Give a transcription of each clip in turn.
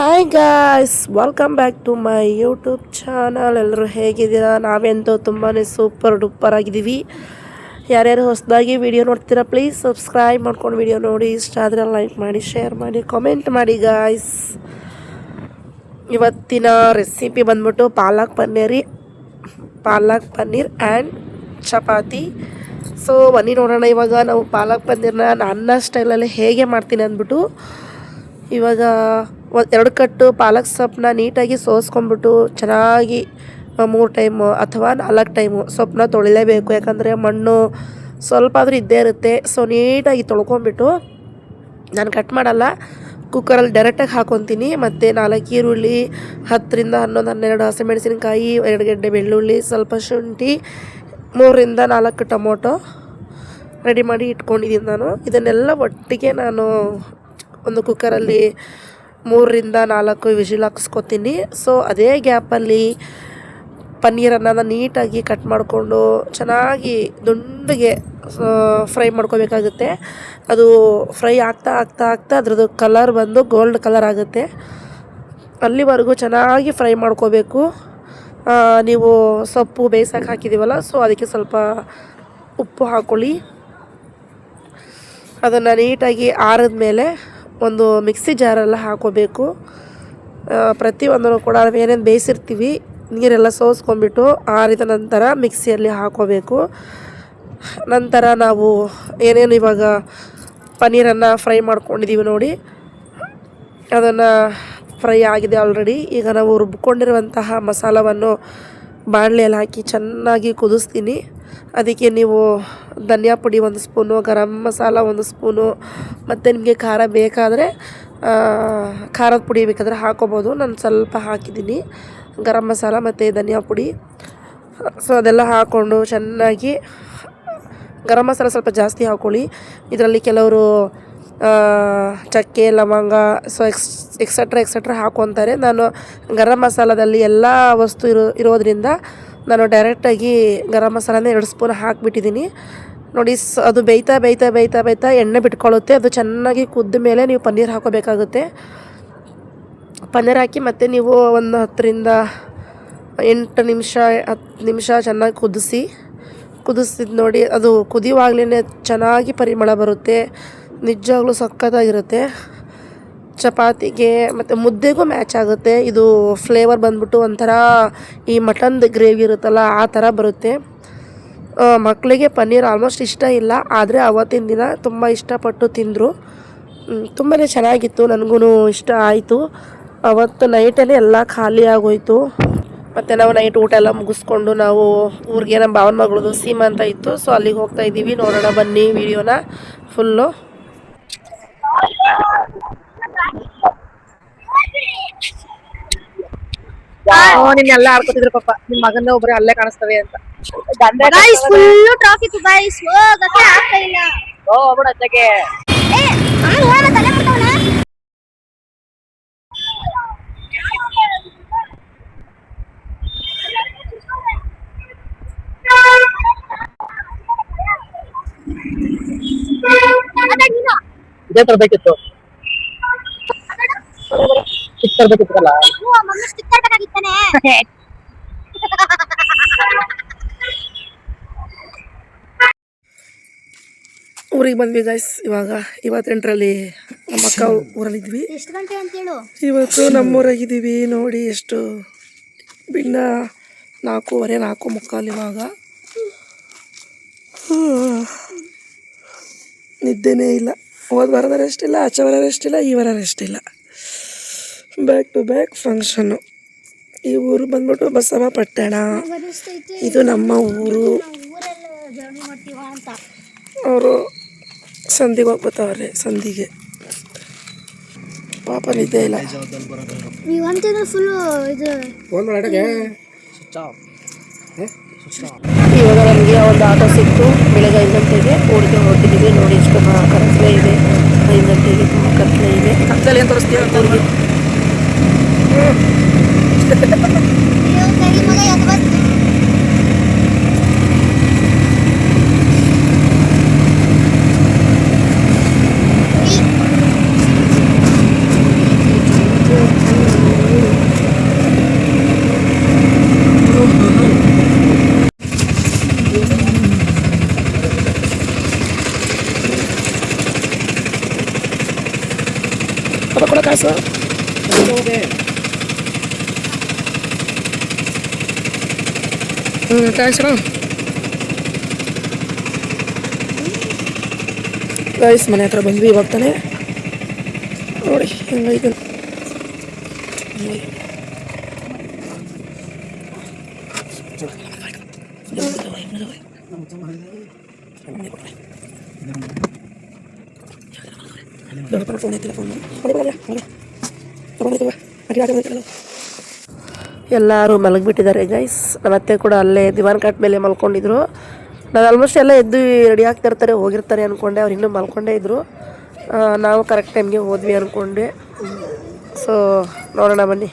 Hi guys, welcome back to my YouTube channel. ಎಲ್ಲರೂ ಹೇಗಿದ್ದೀರಾ? ನಾವೆಂತೂ ತುಂಬಾ ಸೂಪರ್ ಡೂಪರ್ ಆಗಿದ್ದೀವಿ. ಯಾರ್ಯಾರು ಹೊಸದಾಗಿ ವಿಡಿಯೋ ನೋಡ್ತೀರಾ ಪ್ಲೀಸ್ ಸಬ್ಸ್ಕ್ರೈಬ್ ಮಾಡ್ಕೊಂಡು ವಿಡಿಯೋ ನೋಡಿ. ಇಷ್ಟ ಆದರೆ ಲೈಕ್ ಮಾಡಿ, ಶೇರ್ ಮಾಡಿ, ಕಾಮೆಂಟ್ ಮಾಡಿ ಗಾಯ್ಸ್. ಇವತ್ತಿನ ರೆಸಿಪಿ ಬಂದ್ಬಿಟ್ಟು ಪಾಲಕ್ ಪನ್ನೀರ್ ಆ್ಯಂಡ್ ಚಪಾತಿ. ಸೊ ಬನ್ನಿ ನೋಡೋಣ. ಇವಾಗ ನಾವು ಪಾಲಕ್ ಪನ್ನೀರ್ನ ನನ್ನ ಸ್ಟೈಲಲ್ಲಿ ಹೇಗೆ ಮಾಡ್ತೀನಿ ಅಂದ್ಬಿಟ್ಟು, ಇವಾಗ 2 ಕಟ್ಟು ಪಾಲಕ್ ಸೊಪ್ಪನ್ನ ನೀಟಾಗಿ ಸೋಸ್ಕೊಂಡ್ಬಿಟ್ಟು ಚೆನ್ನಾಗಿ 3 ಟೈಮು ಅಥವಾ 4 ಟೈಮು ಸೊಪ್ಪನ್ನ ತೊಳಿಲೇಬೇಕು. ಯಾಕಂದರೆ ಮಣ್ಣು ಸ್ವಲ್ಪ ಆದರೂ ಇದ್ದೇ ಇರುತ್ತೆ. ಸೊ ನೀಟಾಗಿ ತೊಳ್ಕೊಂಬಿಟ್ಟು ನಾನು ಕಟ್ ಮಾಡಲ್ಲ, ಕುಕ್ಕರಲ್ಲಿ ಡೈರೆಕ್ಟಾಗಿ ಹಾಕ್ಕೊತೀನಿ. ಮತ್ತು 4 ಈರುಳ್ಳಿ, 10ರಿಂದ 11 12 ಹಸಿಮೆಣಸಿನ್ಕಾಯಿ, 2 ಗೆಡ್ಡೆ ಬೆಳ್ಳುಳ್ಳಿ, ಸ್ವಲ್ಪ ಶುಂಠಿ, 3ರಿಂದ 4 ಟೊಮೊಟೊ ರೆಡಿ ಮಾಡಿ ಇಟ್ಕೊಂಡಿದ್ದೀನಿ ನಾನು. ಇದನ್ನೆಲ್ಲ ಒಟ್ಟಿಗೆ ನಾನು ಒಂದು ಕುಕ್ಕರಲ್ಲಿ 3ರಿಂದ 4 ವಿಷಿಲ್ ಹಾಕಿಸ್ಕೊತೀನಿ. ಸೊ ಅದೇ ಗ್ಯಾಪಲ್ಲಿ ಪನ್ನೀರನ್ನು ನಾನು ನೀಟಾಗಿ ಕಟ್ ಮಾಡಿಕೊಂಡು ಚೆನ್ನಾಗಿ ದುಂಡಿಗೆ ಫ್ರೈ ಮಾಡ್ಕೋಬೇಕಾಗುತ್ತೆ. ಅದು ಫ್ರೈ ಆಗ್ತಾ ಆಗ್ತಾ ಆಗ್ತಾ ಅದ್ರದ್ದು ಕಲರ್ ಬಂದು ಗೋಲ್ಡ್ ಕಲರ್ ಆಗುತ್ತೆ. ಅಲ್ಲಿವರೆಗೂ ಚೆನ್ನಾಗಿ ಫ್ರೈ ಮಾಡ್ಕೋಬೇಕು. ನೀವು ಸೊಪ್ಪು ಬೇಯಿಸೋಕೆ ಹಾಕಿದ್ದೀವಲ್ಲ, ಸೊ ಅದಕ್ಕೆ ಸ್ವಲ್ಪ ಉಪ್ಪು ಹಾಕ್ಕೊಳ್ಳಿ. ಅದನ್ನು ನೀಟಾಗಿ ಆರಿದ ಮೇಲೆ ಒಂದು ಮಿಕ್ಸಿ ಜಾರೆಲ್ಲ ಹಾಕೋಬೇಕು. ಪ್ರತಿಯೊಂದನ್ನು ಕೂಡ ಏನೇನು ಬೇಯಿಸಿರ್ತೀವಿ ನೀರೆಲ್ಲ ಸೋಸ್ಕೊಂಡ್ಬಿಟ್ಟು ಆರಿದ ನಂತರ ಮಿಕ್ಸಿಯಲ್ಲಿ ಹಾಕೋಬೇಕು. ನಂತರ ನಾವು ಏನೇನು ಇವಾಗ ಪನ್ನೀರನ್ನು ಫ್ರೈ ಮಾಡ್ಕೊಂಡಿದ್ದೀವಿ ನೋಡಿ, ಅದನ್ನು ಫ್ರೈ ಆಗಿದೆ ಆಲ್ರೆಡಿ. ಈಗ ನಾವು ರುಬ್ಕೊಂಡಿರುವಂತಹ ಮಸಾಲವನ್ನು ಬಾಣಲೆಯಲ್ಲಿ ಹಾಕಿ ಚೆನ್ನಾಗಿ ಕುದಿಸ್ತೀನಿ. ಅದಕ್ಕೆ ನೀವು ಧನಿಯಾ ಪುಡಿ 1 ಸ್ಪೂನು, ಗರಂ ಮಸಾಲ 1 ಸ್ಪೂನು, ಮತ್ತು ನಿಮಗೆ ಖಾರ ಬೇಕಾದರೆ ಖಾರದ ಪುಡಿ ಬೇಕಾದರೆ ಹಾಕೋಬೋದು. ನಾನು ಸ್ವಲ್ಪ ಹಾಕಿದ್ದೀನಿ ಗರಂ ಮಸಾಲ ಮತ್ತು ಧನಿಯಾ ಪುಡಿ. ಸೊ ಅದೆಲ್ಲ ಹಾಕ್ಕೊಂಡು ಚೆನ್ನಾಗಿ, ಗರಂ ಮಸಾಲ ಸ್ವಲ್ಪ ಜಾಸ್ತಿ ಹಾಕ್ಕೊಳ್ಳಿ. ಇದರಲ್ಲಿ ಕೆಲವರು ಚಕ್ಕೆ, ಲವಂಗ, ಸೊ ಎಕ್ಸೆಟ್ರಾ ಹಾಕ್ಕೊತಾರೆ. ನಾನು ಗರಂ ಮಸಾಲದಲ್ಲಿ ಎಲ್ಲ ವಸ್ತು ಇರೋದ್ರಿಂದ ನಾನು ಡೈರೆಕ್ಟಾಗಿ ಗರಂ ಮಸಾಲನೇ 2 ಸ್ಪೂನ್ ಹಾಕಿಬಿಟ್ಟಿದ್ದೀನಿ ನೋಡಿ. ಅದು ಬೇಯ್ತಾ ಎಣ್ಣೆ ಬಿಟ್ಕೊಳ್ಳುತ್ತೆ. ಅದು ಚೆನ್ನಾಗಿ ಕುದ್ದ ಮೇಲೆ ನೀವು ಪನ್ನೀರ್ ಹಾಕೋಬೇಕಾಗುತ್ತೆ. ಪನ್ನೀರ್ ಹಾಕಿ ಮತ್ತು ನೀವು ಒಂದು 10ರಿಂದ 8 ನಿಮಿಷ 10 ನಿಮಿಷ ಚೆನ್ನಾಗಿ ಕುದಿಸಿದ ನೋಡಿ. ಅದು ಕುದಿಯುವಾಗಲೇ ಚೆನ್ನಾಗಿ ಪರಿಮಳ ಬರುತ್ತೆ, ನಿಜವಾಗ್ಲೂ ಸಖತ್ತಾಗಿರುತ್ತೆ. ಚಪಾತಿಗೆ ಮತ್ತು ಮುದ್ದೆಗೂ ಮ್ಯಾಚ್ ಆಗುತ್ತೆ. ಇದು ಫ್ಲೇವರ್ ಬಂದ್ಬಿಟ್ಟು ಒಂಥರ ಈ ಮಟನ್ದು ಗ್ರೇವಿ ಇರುತ್ತಲ್ಲ ಆ ಥರ ಬರುತ್ತೆ. ಮಕ್ಕಳಿಗೆ ಪನ್ನೀರ್ ಆಲ್ಮೋಸ್ಟ್ ಇಷ್ಟ ಇಲ್ಲ, ಆದರೆ ಅವತ್ತಿನ ದಿನ ತುಂಬ ಇಷ್ಟಪಟ್ಟು ತಿಂದರು. ತುಂಬಾ ಚೆನ್ನಾಗಿತ್ತು, ನನಗೂ ಇಷ್ಟ ಆಯಿತು. ಅವತ್ತು ನೈಟಲ್ಲಿ ಎಲ್ಲ ಖಾಲಿ ಆಗೋಯಿತು. ಮತ್ತು ನಾವು ನೈಟ್ ಊಟ ಎಲ್ಲ ಮುಗಿಸ್ಕೊಂಡು ನಾವು ಊರಿಗೆ ನಮ್ಮ ಭಾವನ ಮಗಳದು ಸೀಮಾ ಅಂತ ಇತ್ತು. ಸೊ ಅಲ್ಲಿಗೆ ಹೋಗ್ತಾ ಇದ್ದೀವಿ. ನೋಡೋಣ ಬನ್ನಿ ವಿಡಿಯೋನ ಫುಲ್ಲು. ನಿನ್ನೆಲ್ಲ ಆಡ್ಕೊತಿದ್ರು ಪಾಪ, ನಿಮ್ ಮಗನ ಒಬ್ರೆ ಅಲ್ಲೇ ಕಾಣಿಸ್ತವೆ ಅಂತ. ಫುಲ್ಲು ಟ್ರಾಫಿಕ್ ಗೈಸ್, ಹೋಗಕ್ಕೆ ಆಗ್ತಾ ಇಲ್ಲ. ಹೋಗ್ಬಿಡ ಅತ್ತಗೆ. ಇದೇ ತರಬೇಕಿತ್ತು, ತರಬೇಕಿತ್ತಲ್ಲ. ಊರಿಗೆ ಬಂದ್ವಿ ಗೈಸ್. ಇವತ್ತೆಂಟರಲ್ಲಿ ನಮ್ಮ ಅಕ್ಕ ಊರಲ್ಲಿದ್ವಿ. ಎಷ್ಟು ಗಂಟೆ ಅಂತ ಹೇಳು? ಇವತ್ತು ನಮ್ಮೂರಾಗಿದ್ದೀವಿ ನೋಡಿ. ಎಷ್ಟು ಭಿನ್ನ 4:15 4:45 ಇವಾಗ. ನಿದ್ದೆನೇ ಇಲ್ಲ. ಹೋದ ವಾರದ ರೆಸ್ಟ್ ಇಲ್ಲ, ಆಚೆ ವಾರ ರೆಸ್ಟ್ ಇಲ್ಲ, ಈ ವಾರ ರೆಸ್ಟ್ ಇಲ್ಲ. Back to back function. ಈ ಊರು ಬಂದ್ಬಿಟ್ಟು ಬಸವಪಟ್ಟಣ. ಇದು ನಮ್ಮ ಊರು. ಅವರು ಸಂಧಿಗೆ ಹೋಗ್ಬತ್ತವ್ರೆ, ಸಂಧಿಗೆ. ಪಾಪ ನಿದ್ದೆ ಇಲ್ಲ. ಇವಾಗ ನಮಗೆ ಒಂದು ಆಟೋ ಸಿಕ್ತು. ಬೆಳಗ್ಗೆ 5 ಗಂಟೆಗೆ ಊರಿಗೆ ಹೊರಟಿದ್ದೀವಿ ನೋಡಿ. ಎಷ್ಟು ಕತ್ತಲೆ ಇದೆ. 5 ಗಂಟೆಗೆ ತುಂಬ ಕತ್ತಲೆ ಇದೆ. ಕತ್ತಲೆ ಏನು ತೋರಿಸ್ತೀವಿ ಅಂತ ಅವ್ರಿಗೆ. ಕಾಸು ಥ್ಯಾಂಕ್ಸ್ ಅಣ್ಣ. ಗೈಸ್ ಮನೆ ಹತ್ರ ಬಂದ್ವಿ ಇವಾಗ ತಾನೆ. ನೋಡಿ ಹೆಂಗೈತೆ ಫೋನ್ ಐತಿಲ್ಲ. ಎಲ್ಲರೂ ಮಲಗಿಬಿಟ್ಟಿದ್ದಾರೆ ಗೈಸ್. ನಮ್ಮ ಅತ್ತೆ ಕೂಡ ಅಲ್ಲೇ ದಿವಾನ್ ಕಾಟ್ ಮೇಲೆ ಮಲ್ಕೊಂಡಿದ್ರು. ನಾನು ಆಲ್ಮೋಸ್ಟ್ ಎಲ್ಲ ಎದ್ದು ರೆಡಿ ಆಗ್ತಿರ್ತಾರೆ ಹೋಗಿರ್ತಾರೆ ಅಂದ್ಕೊಂಡೆ. ಅವ್ರು ಇನ್ನೂ ಮಲ್ಕೊಂಡೇ ಇದ್ದರು. ನಾವು ಕರೆಕ್ಟ್ ಟೈಮ್ಗೆ ಹೋದ್ವಿ ಅಂದ್ಕೊಂಡೆ. ಸೊ ನೋಡೋಣ ಬನ್ನಿ.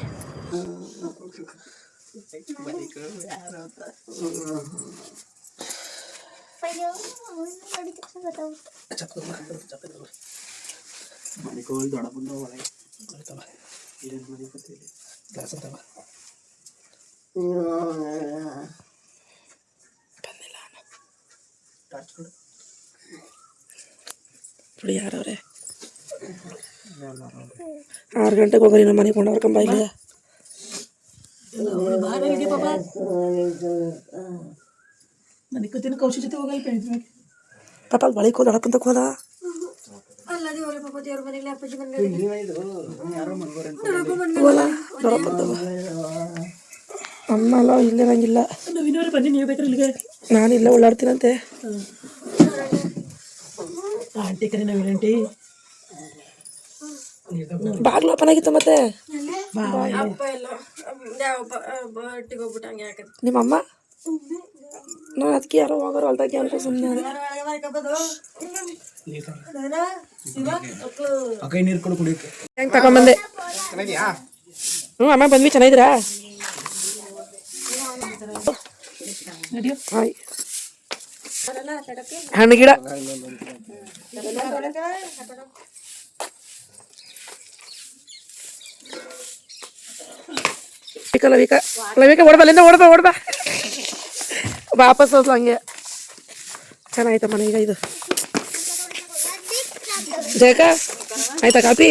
ಯಾರವ್ರೆ 6 ಗಂಟೆಗೆ ಹೋಗ್ರಿ ನಮ್ಮ ಮನೆಗೆ ಕೊಂಡವ್ರ ಕಂಬ ಇಲ್ಲ. ಪಾಪ ಅಲ್ಲಿ ಬಳಿಕ್ ಹೋದ ಅಡಕ್ಕಂತ ಹೋದ. ಅಮ್ಮ ಅಲ್ಲ ಇಲ್ಲೇನಂಗಿಲ್ಲ. ನಾನಿಲ್ಲ ಓಡಾಡ್ತೀನಂತೆ. ಬಾಗ್ಲು ಓಪನ್ ಆಗಿತ್ತು ಮತ್ತೆ. ನಿಮ್ಮಮ್ಮ ನಾನು ಅದಕ್ಕೆ ಯಾರೋ ಹೋಗೋರು ಹೊಲ್ದಾಗೆ ಅಂತ ಸುಮ್ಮನೆ ಹೆಂಗೆ ತಗೊಂಬಂದೆ. ಅಮ್ಮ ಬಂದ್ವಿ. ಚೆನ್ನಾಗಿದ್ದೀರಾ? ಹಾಯ್. ಹಣ್ಣು ಗಿಡ ಲವಿಕ ಓಡ್ಬಲ್ಲಿಂದ ಓಡ್ಬಾ ವಾಪಸ್ ಹೋದ್ಲು ಹಂಗೆ. ಚೆನ್ನಾಯ್ತಮ್ಮ ಈಗ ಇದು ಜಯಕ ಆಯ್ತಾ ಕಾಪಿ?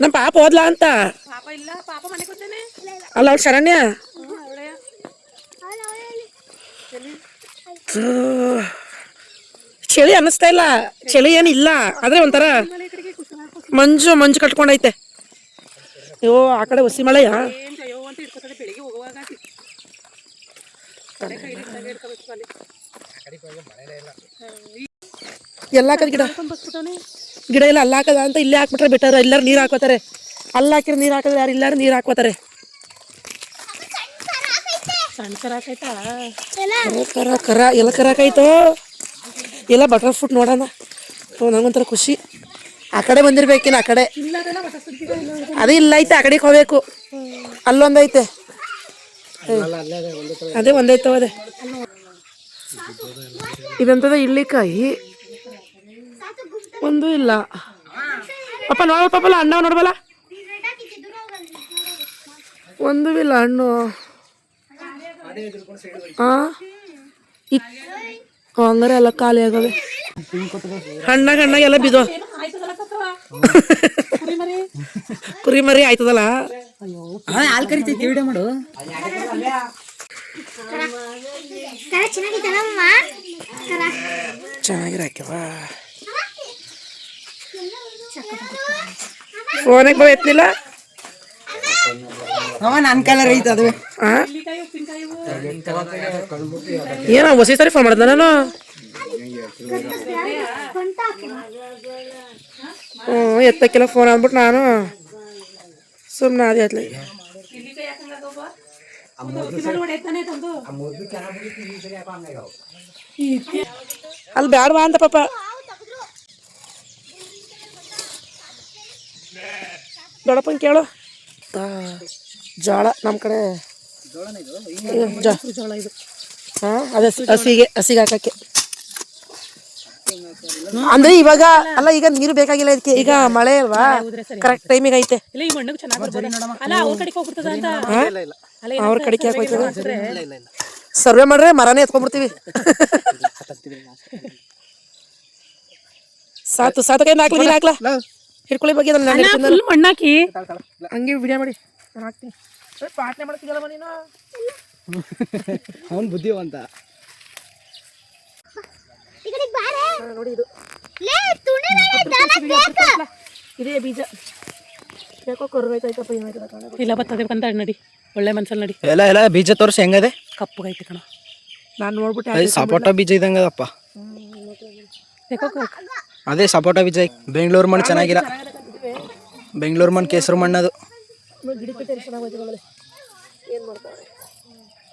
ನಮ್ಮ ಪಾಪ ಹೋದ್ಲಾ ಅಂತ ಅಲ್ಲ ಅವ್ಳು ಶರಣ್ಯ. ಚಳಿ ಅನ್ನಿಸ್ತಾ ಇಲ್ಲ. ಚಳಿ ಏನಿಲ್ಲ ಆದ್ರೆ ಒಂಥರ ಮಂಜು ಮಂಜು ಕಟ್ಕೊಂಡೈತೆ. ಅಯ್ಯೋ ಆ ಕಡೆ ಹೊಸಿ ಮಳೆಯಾ? ಎಲ್ಲ ಹಾಕದ ಗಿಡ ಎಲ್ಲ ಅಲ್ಲ ಹಾಕದ ಅಂತ ಇಲ್ಲೇ ಹಾಕ್ಬಿಟ್ರೆ ಬೆಟರ್. ಎಲ್ಲರೂ ನೀರು ಹಾಕೋತಾರೆ. ಅಲ್ಲ ಹಾಕಿದ್ರೆ ನೀರು ಹಾಕಿದ್ರೆ ಯಾರು ಇಲ್ಲಾರು ನೀರು ಹಾಕೋತಾರೆ. ಕರ ಎಲ್ಲ ಕರಾಕಾಯ್ತು. ಎಲ್ಲ ಬಟರ್ ಫ್ರೂಟ್ ನೋಡೋಣ. ನಂಗೊಂಥರ ಖುಷಿ. ಆ ಕಡೆ ಬಂದಿರ್ಬೇಕಿನ ಆ ಕಡೆ ಅದೇ ಇಲ್ಲ ಐತೆ. ಆ ಕಡೆಗೆ ಹೋಗ್ಬೇಕು. ಅಲ್ಲೊಂದೈತೆ. ಅದೇ ಒಂದೈತವ. ಅದೇ ಇದಂತದ ಇಳ್ಳಿಕಾಯಿ ಒಂದು ಇಲ್ಲ. ಪಾಪ ನೋಡ ಪಾಪಲ್ಲ ಅಣ್ಣ ನೋಡ್ಬಲ್ಲ. ಒಂದು ಇಲ್ಲ ಹಣ್ಣು. ಹಂಗಾರೆ ಎಲ್ಲ ಖಾಲಿ ಆಗವೆ. ಹಣ್ಣಾಗ ಎಲ್ಲ ಬಿದೋ. ಕುರಿ ಮರಿ ಆಯ್ತದಲ್ಲ. ಹಾಲು ಕರಿತೈತಿ ವಿಡಿಯೋ ಮಾಡು. ಚೆನ್ನಾಗಿರಾಕ್ಯವ. ಫೋನಿಗೆ ಬೋ ಎತ್ತಲಿಲ್ಲ. ನನ್ನ ಕಲರ್ ಐತೆ ಅದು. ಏನ ಹೊಸ ಸರಿ ಫೋನ್ ಮಾಡಿದ ನಾನು. ಎತ್ತಕ್ಕೆಲ್ಲ ಫೋನ್ ಅಂದ್ಬಿಟ್ಟು ನಾನು ಸುಮ್ಮನೆ ಅದೇ ಆಯ್ತಲ್ಲ. ಅಲ್ಲಿ ಬ್ಯಾಡವಾ ಅಂತ ಪಾಪ. ದೊಡ್ಡಪ್ಪನ ಕೇಳು. ಜೋಳ ನಮ್ಮ ಕಡೆ ಜೋಳ ಇದು. ಅದೇ ಹಸಿಗೆ ಹಾಕಕ್ಕೆ ಅಂದ್ರೆ ಇವಾಗ ಅಲ್ಲ. ಈಗ ನೀರು ಬೇಕಾಗಿಲ್ಲ ಇದಕ್ಕೆ. ಈಗ ಮಳೆ ಅಲ್ವಾ ಕರೆಕ್ಟ್ ಟೈಮಿಗೆ ಐತೆ. ಅವ್ರ ಕಡೆಗೆ ಹಾಕೋಯ್ತದೆ. ಸರ್ವೆ ಮಾಡ್ರೆ ಮರನೇ ಎತ್ಕೊಂಡ್ಬಿಡ್ತೀವಿ. ಸಾತು ಕೈ ಹಾಕ್ಲಿ ನೀನು ಹಾಕ್ಲಾ ಹಿಡ್ಕೊಳ್ಳಿ ಬಗ್ಗೆ ಫುಲ್ ಮಣ್ಣಾಕಿ ಹಂಗೆ ವಿಡಿಯೋ ಮಾಡಿ ನಾನು ಹಾಕ್ತೀನಿ ಪಾಟ್ನೆ ಮಾಡ್ತಿದ್ದಲ್ಲಮ್ಮ ನೀನು ಅವನ್ ಬುದ್ಧಿವಂತ ನೋಡಿ ಇದು ಇದೇ ಬೀಜ ಯಾಕೋ ಕರ್ರೈತಾಯ್ತಪ್ಪ ಏನಾಯ್ತದ ಇಲ್ಲ ಬರ್ತದೆ ಬಂದ ನಡಿ ಒಳ್ಳೆ ಮನ್ಸಲ್ಲಿ ನಡಿ ಎಲ್ಲ ಬೀಜ ತೋರಿಸಿ ಹೆಂಗದೆ ಕಪ್ಪಗೈತೆ ಕಣ ನಾನು ನೋಡ್ಬಿಟ್ಟೆ ಸಪೋಟ ಬೀಜ ಇದ್ದಂಗದಪ್ಪ ಅದೇ ಸಪೋಟ ಬೀಜ ಬೆಂಗಳೂರು ಮಣ್ಣು ಚೆನ್ನಾಗಿಲ್ಲ ಬೆಂಗಳೂರು ಮಣ್ಣು ಕೇಸರು ಮಣ್ಣದು ಗಿಡಕ್ಕೆ ಟೆನ್ಷನ್ ಆಗೋಯ್ತು ಏನು ಮಾಡ್ತಾರೆ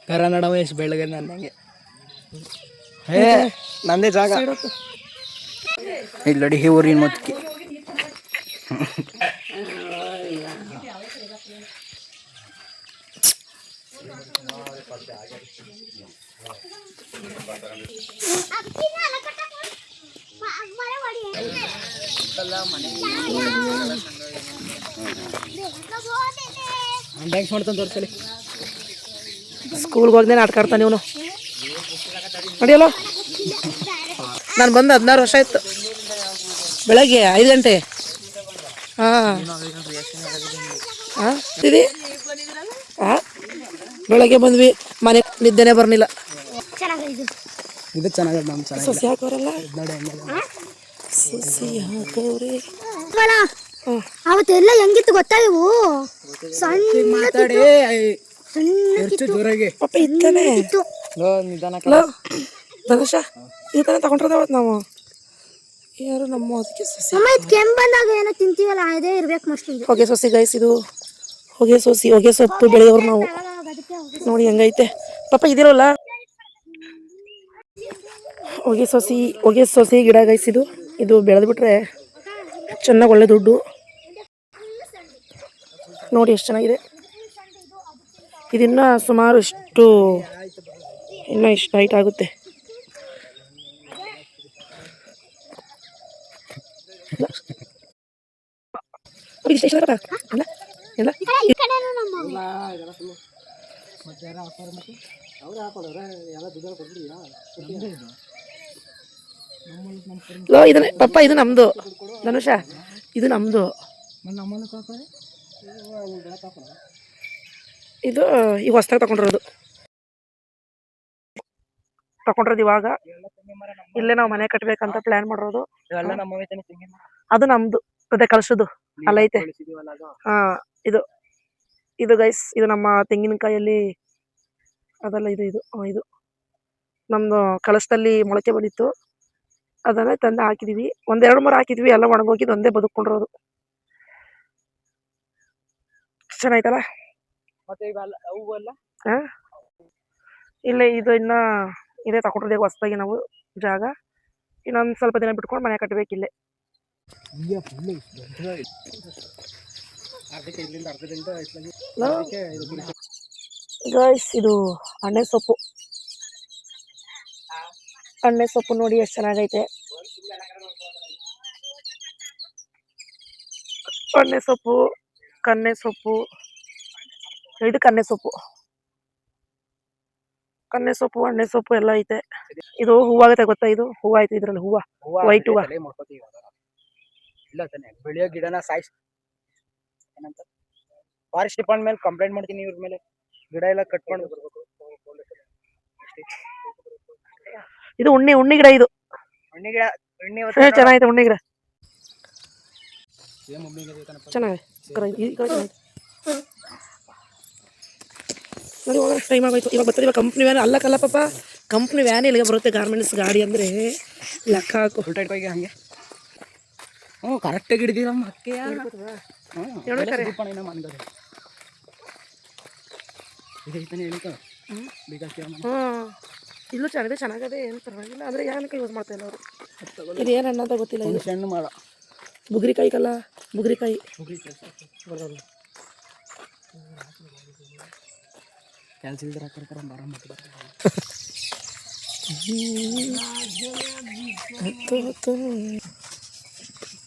ಕನ್ನಡ ಎಷ್ಟು ಬೆಳಗ್ಗೆ ನನಗೆ ಹೇ ನಂದೇ ಜಾಗ ಇಲ್ಲಿ ನೋಡಿ ಊರಿನ ಮುತ್ಕಿ ಡ್ಯಾನ್ಸ್ ಮಾಡ್ತಾನೆ ತೋರಿಸಲಿ ಸ್ಕೂಲ್ಗೆ ಹೋಗ್ದೇನೆ ಆಟ ಆಡ್ತಾನೆ ಇವನು ನೋಡಿಯಲ್ಲ ನಾನು ಬಂದು 16 ವರ್ಷ ಆಯ್ತು ಬೆಳಗ್ಗೆ 5 ಗಂಟೆ ಇದಿ ಬೆಳಗ್ಗೆ ಬಂದ್ವಿ ಮನೆ ನಿದ್ದೆನೆ ಬರ್ನಿಲ್ಲ ಇದು ಚೆನ್ನಾಗಿದೆ ನಮ್ಮ ಚೆನ್ನಾಗಿ ಸೊಸಿ ಹಾಕೋರಲ್ಲ ಸೊಸಿ ಹಾಕೋರಿ ಅವತ್ತೆಲ್ಲ ಹೆಂಗಿತ್ತು ಗೊತ್ತಾ ಇವು ಸಣ್ಣ ಮಾತಾಡಿ ಎಷ್ಟು ಜೋರಾಗಿ ಪಾಪ ಇತ್ತಾನೆ ನಿಧಾನ ಧನುಷ ಈ ಥರ ತಗೊಂಡ್ರದವತ್ತು ನಾವು ಯಾರು ನಮ್ಮ ಅದಕ್ಕೆ ಸೊಸಿ ಕೆಮ್ಮು ಬಂದಾಗ ಏನೋ ತಿಂತೀವಲ್ಲ ಅದೇ ಇರ್ಬೇಕು ಮಸ್ಟ್ ಇದು ಹೊಗೆ ಸೊಸಿ ಗೈಸ್ ಇದು ಹೊಗೆ ಸೊಪ್ಪು ಬೆಳೆದವ್ರು ನಾವು ನೋಡಿ ಹೆಂಗೈತೆ ಪಾಪ ಇದಿರೋಲ್ಲ ಹೊಗೆ ಸೊಸಿ ಗಿಡ ಗೈಸ್ ಇದು ಬೆಳೆದ್ಬಿಟ್ರೆ ಚೆನ್ನಾಗಿ ಒಳ್ಳೆ ದುಡ್ಡು ನೋಡಿ ಎಷ್ಟು ಚೆನ್ನಾಗಿದೆ ಇದನ್ನ ಸುಮಾರು ಇಷ್ಟು ಹೈಟ್ ಆಗುತ್ತೆ ಇದನ್ನ ಪಪ್ಪ ಇದು ನಮ್ದು ಧನುಷ ಇದು ನಮ್ದು ಇದು ಈಗ ಹೊಸ್ದಾಗಿ ತಗೊಂಡಿರೋದು ಇವಾಗ ಇಲ್ಲೇ ನಾವು ಮನೆ ಕಟ್ಬೇಕಂತ ಪ್ಲಾನ್ ಮಾಡಿರೋದು ಅದು ನಮ್ದು ಅದೇ ಕಳ್ಸೋದು ಅಲ್ಲ ಐತೆ ಇದು ಗೈಸ್ ಇದು ನಮ್ಮ ತೆಂಗಿನಕಾಯಲ್ಲಿ ಅದಲ್ಲ ಇದು ನಮ್ದು ಕಳಶದಲ್ಲಿ ಮೊಳಕೆ ಬಂದಿತ್ತು ಅದನ್ನ ತಂದು ಹಾಕಿದೀವಿ 1-2 ಹಾಕಿದ್ವಿ ಎಲ್ಲ ಒಣಗೋಗಿದ್ದು ಒಂದೇ ಬದುಕೊಂಡಿರೋದು ಚೆನ್ನಾಯ್ತಲ್ಲ ಇಲ್ಲ ಇದು ಇನ್ನ ಇದೇ ತಗೊಂಡಿದ್ದೇವೆ ಹೊಸದಾಗಿ ನಾವು ಜಾಗ ಇನ್ನೊಂದು ಸ್ವಲ್ಪ ದಿನ ಬಿಟ್ಕೊಂಡು ಮನೆ ಕಟ್ಟಬೇಕಿಲ್ಲೇ ಗೈಸ್ ಇದು ಅಣ್ಣೆ ಸೊಪ್ಪು ನೋಡಿ ಎಷ್ಟು ಚೆನ್ನಾಗೈತೆ ಅಣ್ಣೆ ಸೊಪ್ಪು ಕನ್ನೆ ಸೊಪ್ಪು ಇದು ಕನ್ನೆ ಸೊಪ್ಪು ಅಣ್ಣೆ ಸೊಪ್ಪು ಎಲ್ಲ ಐತೆ ಇದು ಹೂವಾಗುತ್ತೆ ಗೊತ್ತಾ ಇದು ಹೂವು ಆಯ್ತು ಇದ್ರಲ್ಲಿ ಹೂವ ವೈಟ್ ಹೂವ ಇಲ್ಲ ತಾನೆ ಬೆಳೆಯೋ ಗಿಡನ ಸಾಯಿಸ್ ಏನಂತ ಫಾರೆಸ್ಟ್ ಡಿಪಾರ್ಟ್ಮೆಂಟ್ ಕಂಪ್ಲೇಂಟ್ ಮಾಡ್ತೀನಿ ಇವ್ರ ಮೇಲೆ ಗಿಡ ಎಲ್ಲ ಕಟ್ ಮಾಡಿ ಬರ್ಬೇಕು ಇದು ಉಣ್ಣಿ ಗಿಡ ಇದು ಚೆನ್ನಾಗಿದೆ ಉಣ್ಣಿ ಗಿಡ ಚೆನ್ನಾಗಿದೆ ನೋಡಿ ಹೋಗೋಣ ಟೈಮ್ ಆಗೋಯ್ತು ಇವಾಗ ಬರ್ತದೆ ಇವಾಗ ಕಂಪ್ನಿ ವ್ಯಾನ್ ಅಲ್ಲ ಪಾಪ ಕಂಪ್ನಿ ವ್ಯಾನ್ ಇಲ್ಲಿಗೆ ಬರುತ್ತೆ ಗಾರ್ಮೆಂಟ್ಸ್ ಗಾಡಿ ಅಂದರೆ ಲೆಕ್ಕ ಹಾಕು ಹಂಗೆ ಕರೆಕ್ಟಾಗಿ ಹಿಡಿದಿರಮ್ಮ ಅಕ್ಕೆ ಇಲ್ಲೂ ಚೆನ್ನಾಗದೆ ಏನು ಪರವಾಗಿಲ್ಲ ಅಂದರೆ ಏನಕ್ಕೆ ಯೂಸ್ ಮಾಡ್ತಾ ಇಲ್ಲ ಅವರು ಇದು ಏನು ಹಣ್ಣು ಅಂತ ಗೊತ್ತಿಲ್ಲ ಇದು ಹಣ್ಣು ಮಾಡ ಬುಗ್ರಿಕಾಯಿ ಕೆಲಸ ಇಲ್ದ್ರೆ ಹಾಕಿರ್ತಾರೆ ಮರ ಮತ್ತೆ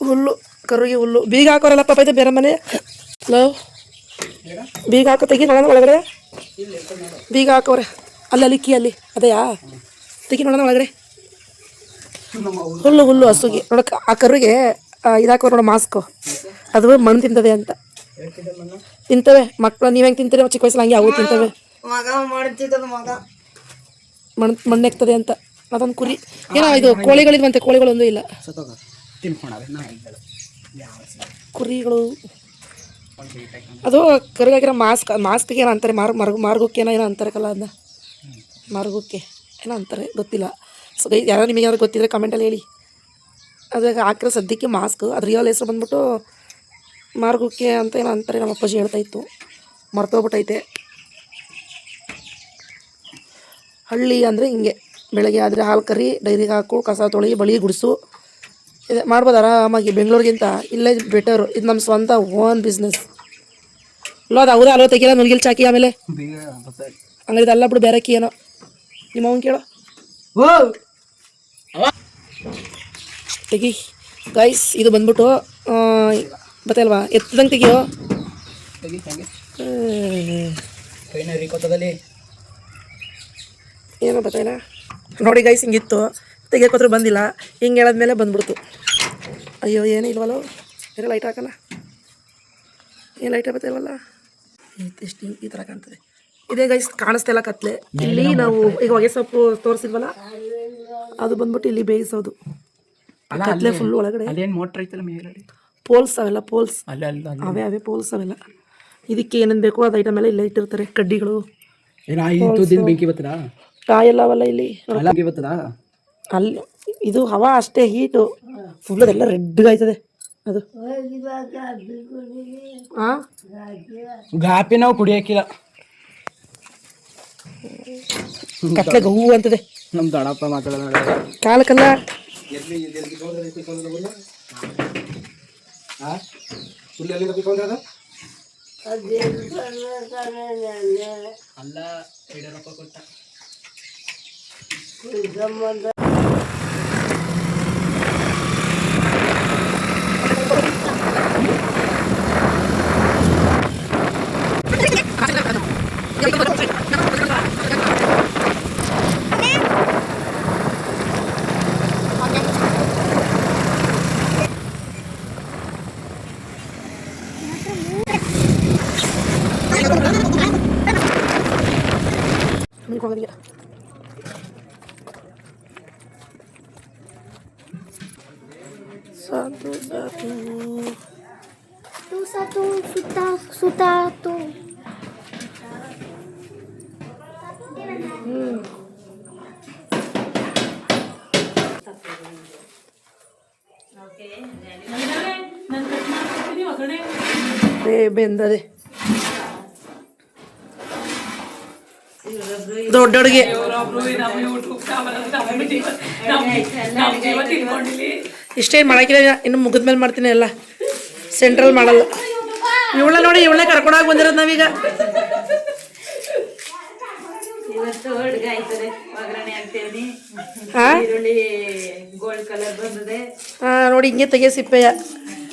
ಹುಲ್ಲು ಕರುಗೆ ಹುಲ್ಲು ಬೀಗ ಹಾಕೋರಲ್ಲ ಪಾಪ ಇದು ಬೇರೆ ಮನೆ ಬೀಗ ಹಾಕೋ ತೆಗಿ ನೋಡೋಣ ಒಳಗಡೆ ಬೀಗ ಹಾಕೋರೆ ಅಲ್ಲಿ ಅದೇ ತೆಗಿ ನೋಡೋಣ ಒಳಗಡೆ ಹುಲ್ಲು ಹುಲ್ಲು ಹಸುಗೆ ನೋಡಕ್ಕೆ ಆ ಕರುಗೆ ಇದಾಕೋ ನೋಡ ಮಾಸ್ಕ್ ಅದು ಮಣ್ಣು ತಿಂತದೆ ಅಂತ ತಿಂತವೆ ಮಕ್ಕಳು. ನೀವು ಹೆಂಗೆ ತಿಂತೀರಿ ಚಿಕ್ಕ ವಯಸ್ಸಲ್ಲಿ ಹಂಗೆ ಅವು ತಿಂತವೆ. ಮಣ್ಣು ಎಕ್ತದೆ ಅಂತ ಅದೊಂದು ಕುರಿ ಏನೋ ಇದು ಕೋಳಿಗಳಿದ್ವಂತೆ, ಕೋಳಿಗಳೊಂದು ಇಲ್ಲ, ಕುರಿಗಳು. ಅದು ಕರುಗಾಗಿರೋ ಮಾಸ್ಕ್ಗೆ ಏನೋ ಅಂತಾರೆ, ಮಾರ್ಗಕ್ಕೆ ಏನೋ ಅಂತಾರಲ್ಲ, ಅದನ್ನ ಮಾರ್ಗಕ್ಕೆ ಏನೋ ಅಂತಾರೆ, ಗೊತ್ತಿಲ್ಲ. ಸೊ ಯಾರೋ ನಿಮಗೆ ಯಾರು ಗೊತ್ತಿದ್ರೆ ಕಮೆಂಟಲ್ಲಿ ಹೇಳಿ. ಅದಾಗ ಹಾಕಿರೋ ಸದ್ಯಕ್ಕೆ ಮಾಸ್ಕ್, ಅದು ರಿಯಲ್ ಹೆಸರು ಬಂದ್ಬಿಟ್ಟು ಮಾರ್ಗಕ್ಕೆ ಅಂತ ಏನೋ ಅಂತಾರೆ. ನಮ್ಮ ಅಪ್ಪಾಜಿ ಹೇಳ್ತಾಯಿತ್ತು, ಮರ್ತೋಗ್ಬಿಟ್ಟೈತೆ. ಹಳ್ಳಿ ಅಂದರೆ ಹಿಂಗೆ, ಬೆಳಗ್ಗೆ ಆದರೆ ಹಾಲು ಕರಿ, ಡೈರಿಗೆ ಹಾಕು, ಕಸ ತೊಳಿ, ಬಳಿ ಗುಡಿಸು, ಇದೆ ಮಾಡ್ಬೋದು ಆರಾಮಾಗಿ. ಬೆಂಗಳೂರಿಗಿಂತ ಇಲ್ಲೇ ಬೆಟರು. ಇದು ನಮ್ಮ ಸ್ವಂತ ಓನ್ ಬಿಸ್ನೆಸ್. ಅಲ್ಲೋ ಅದು ಹೌದಾ ಅಲ್ಲೋ ತೆಗಿಲ್ಲ ನುಲ್ಗಿಲ್ ಚಾಕಿ. ಆಮೇಲೆ ಹಂಗೆ ಇದೆಲ್ಲ ಬಿಡು, ಬೇರೆಕಿ ಏನೋ ನಿಮ್ಮ ಅವ್ನು ಕೇಳೋ ತೆಗಿ. ಗೈಸ್ ಇದು ಬಂದ್ಬಿಟ್ಟು ಬತ್ತಲ್ವಾ, ಎತ್ತದಂಗೆ ತೆಗಿಯೋ. ಏನೋ ಬತ್ತಾಯಿಲ್ಲ ನೋಡಿ ಗೈಸ್, ಹಿಂಗಿತ್ತು ತೆಗಿಯೋಕೋತ್ರ ಬಂದಿಲ್ಲ. ಹಿಂಗೆ ಹೇಳದ್ಮೇಲೆ ಬಂದ್ಬಿಡ್ತು. ಅಯ್ಯೋ ಏನೂ ಇಲ್ವಲ್ಲೋ, ಬೇರೆ ಲೈಟ್ ಹಾಕೋಣ. ಏನು ಲೈಟ್ ಬತ್ತಲ್ವಲ್ಲ, ಎಷ್ಟು ಈ ಥರ ಕಾಣ್ತದೆ. ಇದೇ ಗೈಸ್ ಕಾಣಿಸ್ತಾ ಇಲ್ಲ ಕತ್ಲೆ. ಇಲ್ಲಿ ನಾವು ಈಗ ಹೊಗೆ ಸೊಪ್ಪು ತೋರಿಸಿದ್ವಲ್ಲ, ಅದು ಬಂದ್ಬಿಟ್ಟು ಇಲ್ಲಿ ಬೇಯಿಸೋದು. ಕತ್ಲೆ ಫುಲ್ ಒಳಗಡೆ ಮೋಟ್ರ್ ಐತಲ್ಲ ಮೇಲೆ, ಪೋಲ್ಸ್ ಅವೆಲ್ಲ, ಪೋಲ್ಸ್ ಅವೇ ಪೋಲ್ಸ್ ಅವೆಲ್ಲ. ಇದಕ್ಕೆ ಏನೇನು ಬೇಕೋ ಅದು ಐಟಮ್ ಎಲ್ಲ ಇಲ್ಲೇ ಇಟ್ಟಿರ್ತಾರೆ. ಕಡ್ಡಿಗಳು, ಬೆಂಕಿ ಬರ್ತದ, ಕಾಯೆಲ್ಲ ಅವೆಲ್ಲ ಇಲ್ಲಿ ಬರ್ತದ. ಅಲ್ಲಿ ಇದು ಹವಾ ಅಷ್ಟೇ, ಹೀಟು ಫುಲ್ ಅದೆಲ್ಲ ರೆಡ್ಗಾಯ್ತದೆ ಅದು. ಗಾಪಿ ನಾವು ಕುಡಿಯಾಕಿಲ್ಲ, ಕತ್ಲೆ ಗೌ ಅಂತದೆ. ನಮ್ ದೊಡ್ಡಪ್ಪ ಮಾತಾಡೋಣ ಕಾಲಕ್ಕಲ್ಲ ಅಲ್ಲ 2 ರೂಪಾಯಿ ಕೊಟ್ಟ. Satu satu. ಬೆಂದದೆ ದೊಡ್ಡ ಅಡುಗೆ. ಇಷ್ಟೇನು ಮಾಡೋಕ್ಕಿಲ್ಲ, ಇನ್ನು ಮುಗಿದ್ಮೇಲೆ ಮಾಡ್ತೀನಿ ಎಲ್ಲ. ಸೆಂಟ್ರಲ್ ಮಾಡಲ್ಲ. ಇವಳ ನೋಡಿ, ಇವಳೇ ಕರ್ಕೊಂಡೋಗಿ ಬಂದಿರೋದು ನಾವೀಗ. ನೋಡಿ ಹಿಂಗೆ ತೆಗಿಯೋ ಸಿಪ್ಪೆಯ.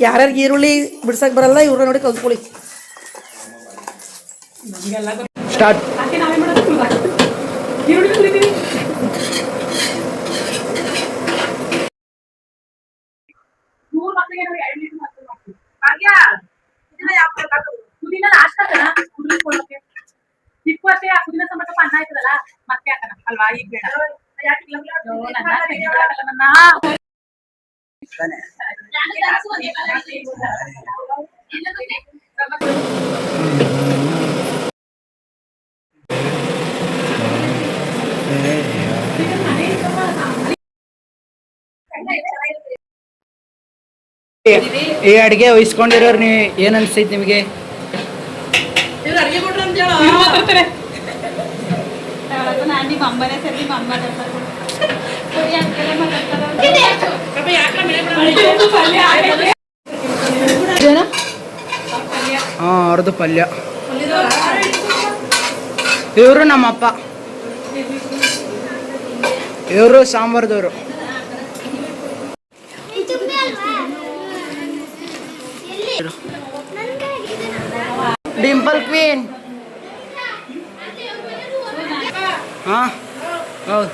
ಯಾರ್ಯಾರಿಗೆ ಈರುಳ್ಳಿ ಬಿಡ್ಸಕ್ ಬರಲ್ಲ ಇವ್ರ ನೋಡಿ ಕಲ್ತ್ಕೊಳ್ಳಿ. ಸ್ಟಾರ್ಟ್. ಅನ್ನ ಆಯ್ತದಲ್ಲ ಮತ್ತೆ ಹಾಕಣ ಅಲ್ವಾ, ಈಗ ಬೇಡ. ಈ ಅಡ್ಗೆ ವಹಿಸ್ಕೊಂಡಿರೋರು ನೀವು ಏನ್ ಅನ್ಸೈತಿ ನಿಮಗೆ? ಅವ್ರದ್ದು ಪಲ್ಯ. ಇವರು ನಮ್ಮಪ್ಪ, ಇವರು ಸಾಂಬಾರ್ದವರು. ಡಿಂಪಲ್ ಕ್ವೀನ್. ಹಾ ಹೌದು.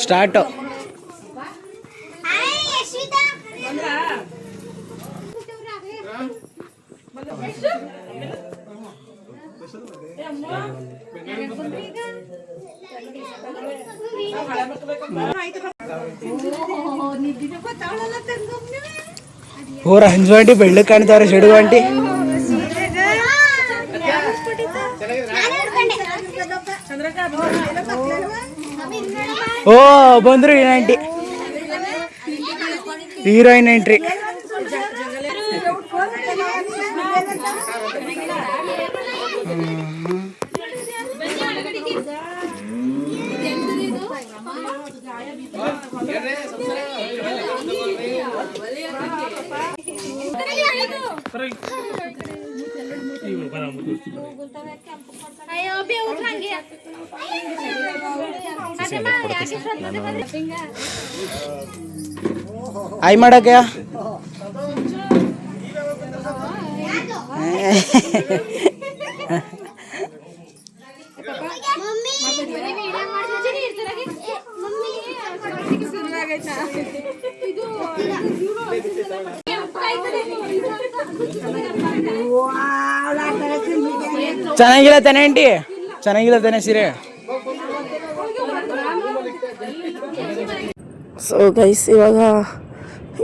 ಸ್ಟಾರ್ಟ್. ಪೂರ ಹಂಜು ಆಂಟಿ ಬೆಳ್ಳಕ್ಕೆ ಕಾಣ್ತಾವ್ರೆ, ಶೆಡು ಆಂಟಿ. ಓ ಬಂದ್ರು ಆಂಟಿ, ಹೀರೋಯಿನ್ ಎಂಟ್ರಿ. ಆಯ್ ಮಾಡಕ್ಕೆ ಚೆನ್ನಾಗಿಲ್ಲ ತಾನೆ ಆಂಟಿ, ಚೆನ್ನಾಗಿಲ್ಲ ತಾನೆ ಸೀರೆ. ಸೊ ಗೈಸ್, ಇವಾಗ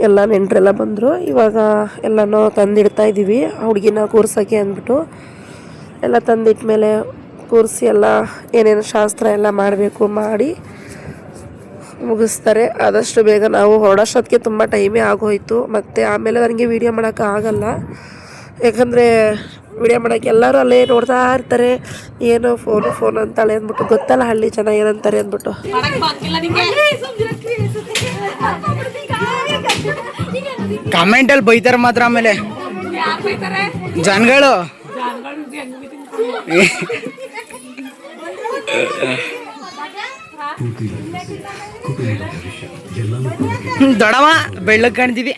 ಎಲ್ಲ ನೆಂಟರೆಲ್ಲ ಬಂದರು. ಇವಾಗ ಎಲ್ಲನೂ ತಂದಿಡ್ತಾ ಇದ್ದೀವಿ ಹುಡುಗಿನ ಕೂರ್ಸೋಕ್ಕೆ ಅಂದ್ಬಿಟ್ಟು. ಎಲ್ಲ ತಂದಿಟ್ಮೇಲೆ ಕೂರಿಸಿ ಎಲ್ಲ ಏನೇನು ಶಾಸ್ತ್ರ ಎಲ್ಲ ಮಾಡಬೇಕು ಮಾಡಿ ಮುಗಿಸ್ತಾರೆ. ಆದಷ್ಟು ಬೇಗ ನಾವು ಹೊರಡೋಷ್ಟೊತ್ತಿಗೆ ತುಂಬ ಟೈಮೇ ಆಗೋಯ್ತು. ಮತ್ತು ಆಮೇಲೆ ನನಗೆ ವೀಡಿಯೋ ಮಾಡೋಕ್ಕೆ ಆಗಲ್ಲ, ಯಾಕಂದರೆ ವೀಡಿಯೋ ಮಾಡೋಕ್ಕೆ ಎಲ್ಲರೂ ಅಲ್ಲೇ ನೋಡ್ತಾ ಇರ್ತಾರೆ. ಏನೋ ಫೋನ್ ಅಂತಾಳೆ ಅಂದ್ಬಿಟ್ಟು, ಗೊತ್ತಲ್ಲ ಹಳ್ಳಿ ಜನ ಏನಂತಾರೆ ಅಂದ್ಬಿಟ್ಟು. ಕಮೆಂಟಲ್ಲಿ ಬೈತಾರೆ ಮಾತ್ರ ಆಮೇಲೆ ಜನಗಳು. ದೊಡವ ಬೆಳ್ಳಕ್ ಕಾಣ್ತೀವಿ.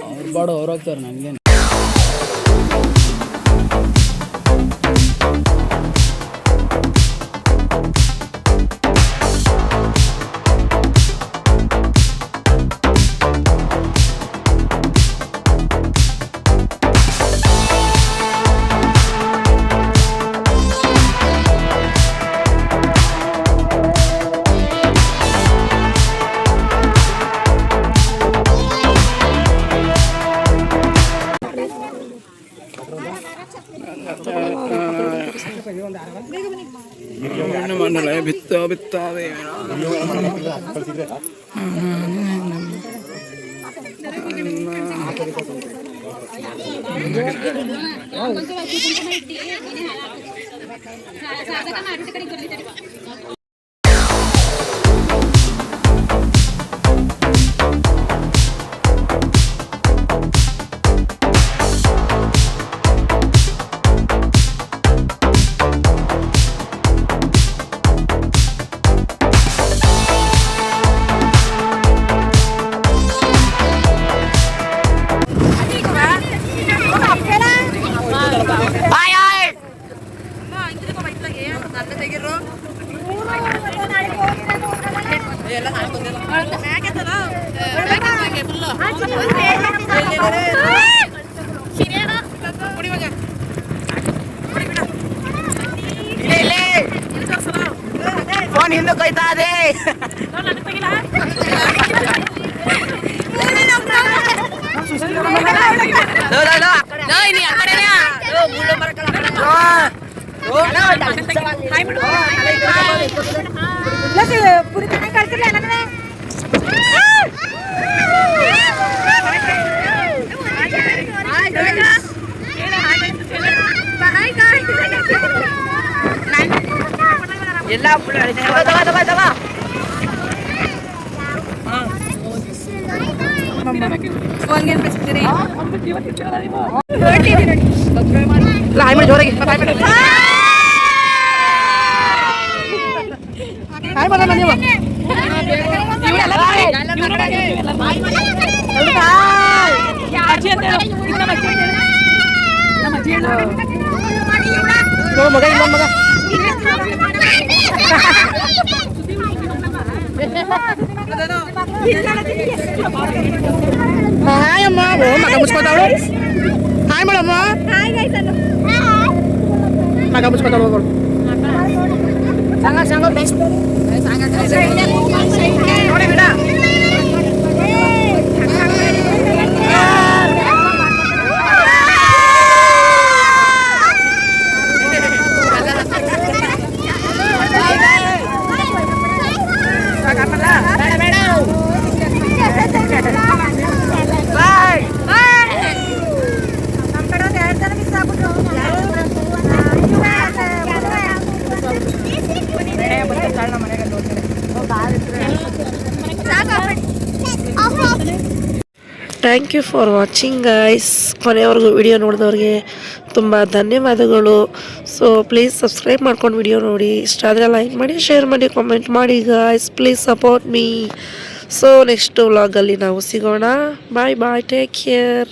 ಅವ್ರು ಬಾಡು ಅವ್ರು ಹೋಗ್ತಾರೆ, ನನಗೇನು. ಫೋನ್ ಹಿಂದೆ ಕೊಯ್ತಾ ಇದೆ. ಎಲ್ಲ ಜೋರಾಗಿ ನೀವು ನೋಡು ಮಗ ಇಲ್ಲ ಮಗ ಹಾಯ್ ಅಮ್ಮ ಮಗ ಮುಚ್ಕೋತಾವಳು ಹಾಯ್ ಮಾಡಮ್ಮ ಮಗ ಮುಚ್ಕೋತಾವ ಸಂಗ ಸಂಗ ನೋಡಿ ಬಿಡ thank you for watching guys. ಕೊನೆಯವರೆಗೂ ವಿಡಿಯೋ ನೋಡಿದವ್ರಿಗೆ ತುಂಬ ಧನ್ಯವಾದಗಳು. ಸೊ ಪ್ಲೀಸ್ ಸಬ್ಸ್ಕ್ರೈಬ್ ಮಾಡ್ಕೊಂಡು ವಿಡಿಯೋ ನೋಡಿ. ಇಷ್ಟ ಆದರೆ ಲೈಕ್ ಮಾಡಿ, ಶೇರ್ ಮಾಡಿ, ಕಾಮೆಂಟ್ ಮಾಡಿ guys. Please support me. So next ವ್ಲಾಗಲ್ಲಿ ನಾವು ಸಿಗೋಣ. Bye bye, take care.